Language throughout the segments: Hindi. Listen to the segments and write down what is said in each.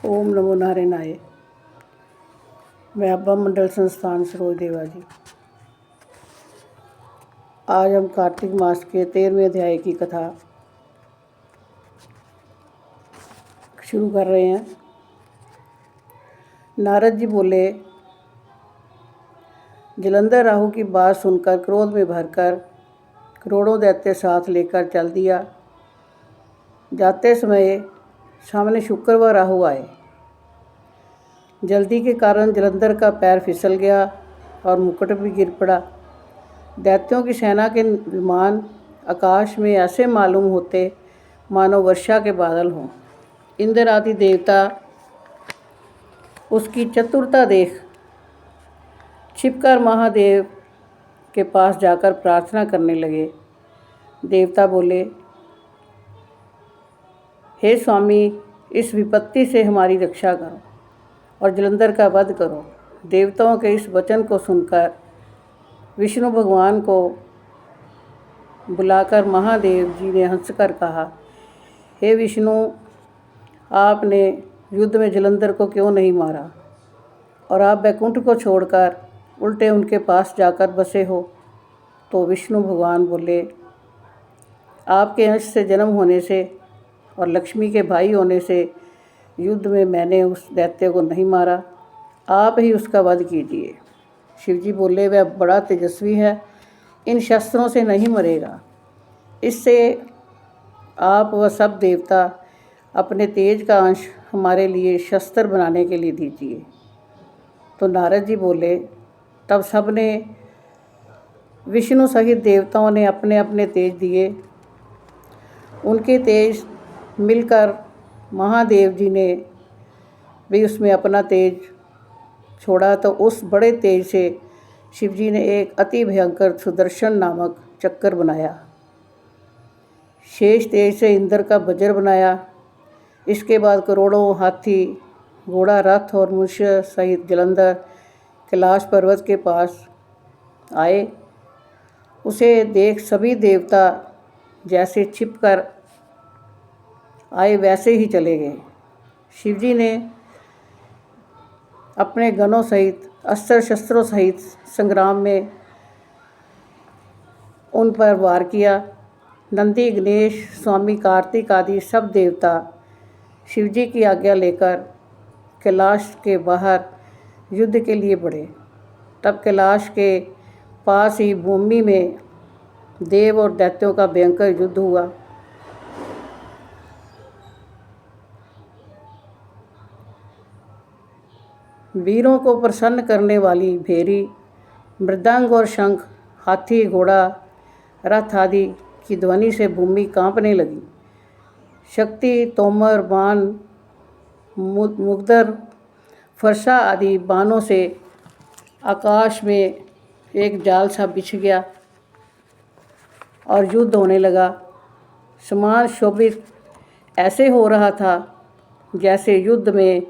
ओम नमो नारायणाय। मैं अब्बा मंडल संस्थान सरोज देवा जी। आज हम कार्तिक मास के 13वें अध्याय की कथा शुरू कर रहे हैं। नारद जी बोले, जलंधर राहु की बात सुनकर क्रोध में भरकर करोड़ों दैत्य साथ लेकर चल दिया। जाते समय सामने शुक्र व राहु आए। जल्दी के कारण जलंधर का पैर फिसल गया और मुकुट भी गिर पड़ा। दैत्यों की सेना के विमान आकाश में ऐसे मालूम होते मानो वर्षा के बादल हों। इंद्र आदि देवता उसकी चतुरता देख छिपकर महादेव के पास जाकर प्रार्थना करने लगे। देवता बोले, हे स्वामी, इस विपत्ति से हमारी रक्षा करो और जलंधर का वध करो। देवताओं के इस वचन को सुनकर विष्णु भगवान को बुलाकर महादेव जी ने हंसकर कहा, हे विष्णु, आपने युद्ध में जलंधर को क्यों नहीं मारा और आप बैकुंठ को छोड़कर उल्टे उनके पास जाकर बसे हो। तो विष्णु भगवान बोले, आपके अंश से जन्म होने से और लक्ष्मी के भाई होने से युद्ध में मैंने उस दैत्य को नहीं मारा, आप ही उसका वध कीजिए। शिवजी बोले, वह बड़ा तेजस्वी है, इन शस्त्रों से नहीं मरेगा। इससे आप व सब देवता अपने तेज का अंश हमारे लिए शस्त्र बनाने के लिए दीजिए। तो नारद जी बोले, तब सब ने विष्णु सहित देवताओं ने अपने अपने तेज दिए। उनके तेज मिलकर महादेव जी ने भी उसमें अपना तेज छोड़ा। तो उस बड़े तेज से शिवजी ने एक अति भयंकर सुदर्शन नामक चक्कर बनाया। शेष तेज से इंद्र का वज्र बनाया। इसके बाद करोड़ों हाथी, घोड़ा, रथ और मनुष्य सहित जलंधर कैलाश पर्वत के पास आए। उसे देख सभी देवता जैसे छिपकर आए वैसे ही चले गए। शिवजी ने अपने गणों सहित अस्त्र शस्त्रों सहित संग्राम में उन पर वार किया। नंदी, गणेश, स्वामी कार्तिक आदि सब देवता शिवजी की आज्ञा लेकर कैलाश के बाहर युद्ध के लिए बढ़े। तब कैलाश के पास ही भूमि में देव और दैत्यों का भयंकर युद्ध हुआ। वीरों को प्रसन्न करने वाली भेरी, मृदंग और शंख, हाथी, घोड़ा, रथ आदि की ध्वनि से भूमि कांपने लगी। शक्ति, तोमर, बाण, मुगदर, फरसा आदि बाणों से आकाश में एक जाल सा बिछ गया और युद्ध होने लगा। समान शोभित ऐसे हो रहा था जैसे युद्ध में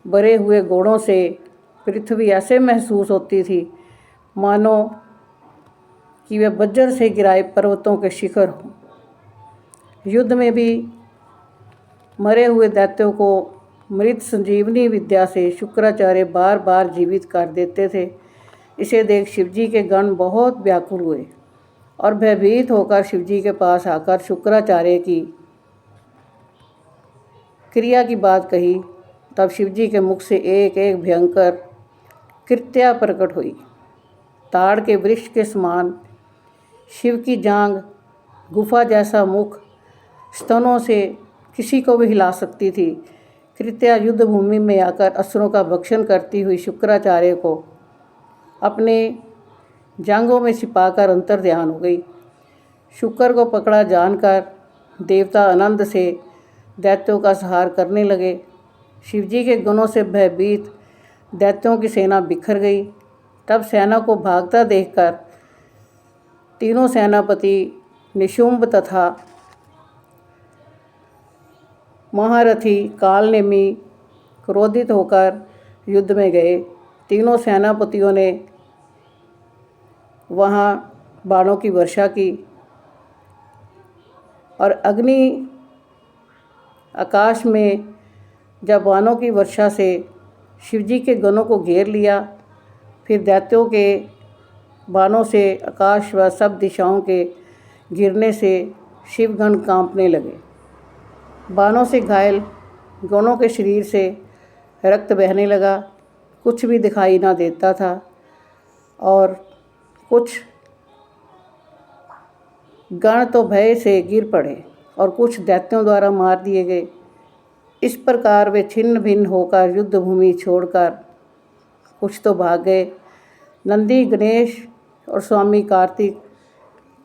भरे हुए घोड़ों से पृथ्वी ऐसे महसूस होती थी मानो कि वे वज्र से गिराए पर्वतों के शिखर हों। युद्ध में भी मरे हुए दैत्यों को मृत संजीवनी विद्या से शुक्राचार्य बार बार जीवित कर देते थे। इसे देख शिवजी के गण बहुत व्याकुल हुए और भयभीत होकर शिवजी के पास आकर शुक्राचार्य की क्रिया की बात कही। तब शिवजी के मुख से एक एक भयंकर कृत्या प्रकट हुई। ताड़ के वृक्ष के समान शिव की जांघ, गुफा जैसा मुख, स्तनों से किसी को भी हिला सकती थी। कृत्या युद्ध भूमि में आकर असुरों का भक्षण करती हुई शुक्राचार्य को अपने जांघों में छिपाकर अंतर्ध्यान हो गई। शुक्र को पकड़ा जानकर देवता आनंद से दैत्यों का संहार करने लगे। शिवजी के गुणों से भयभीत दैत्यों की सेना बिखर गई। तब सेना को भागता देखकर तीनों सेनापति निशुंभ तथा महारथी कालनेमी क्रोधित होकर युद्ध में गए। तीनों सेनापतियों ने वहाँ बाणों की वर्षा की और अग्नि आकाश में जब बाणों की वर्षा से शिवजी के गणों को घेर लिया, फिर दैत्यों के बाणों से आकाश व सब दिशाओं के गिरने से शिवगण कांपने लगे। बाणों से घायल गणों के शरीर से रक्त बहने लगा, कुछ भी दिखाई ना देता था और कुछ गण तो भय से गिर पड़े और कुछ दैत्यों द्वारा मार दिए गए। इस प्रकार वे छिन्न भिन्न होकर युद्ध भूमि छोड़कर कुछ तो भाग गए। नंदी, गणेश और स्वामी कार्तिक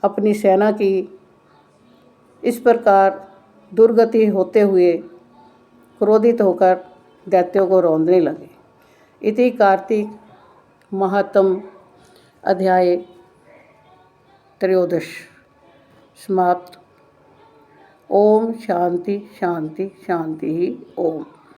अपनी सेना की इस प्रकार दुर्गति होते हुए क्रोधित होकर दैत्यों को रौंदने लगे। इति कार्तिक महात्म अध्याय 13 समाप्त। ओम शांति शांति शांति। ओम।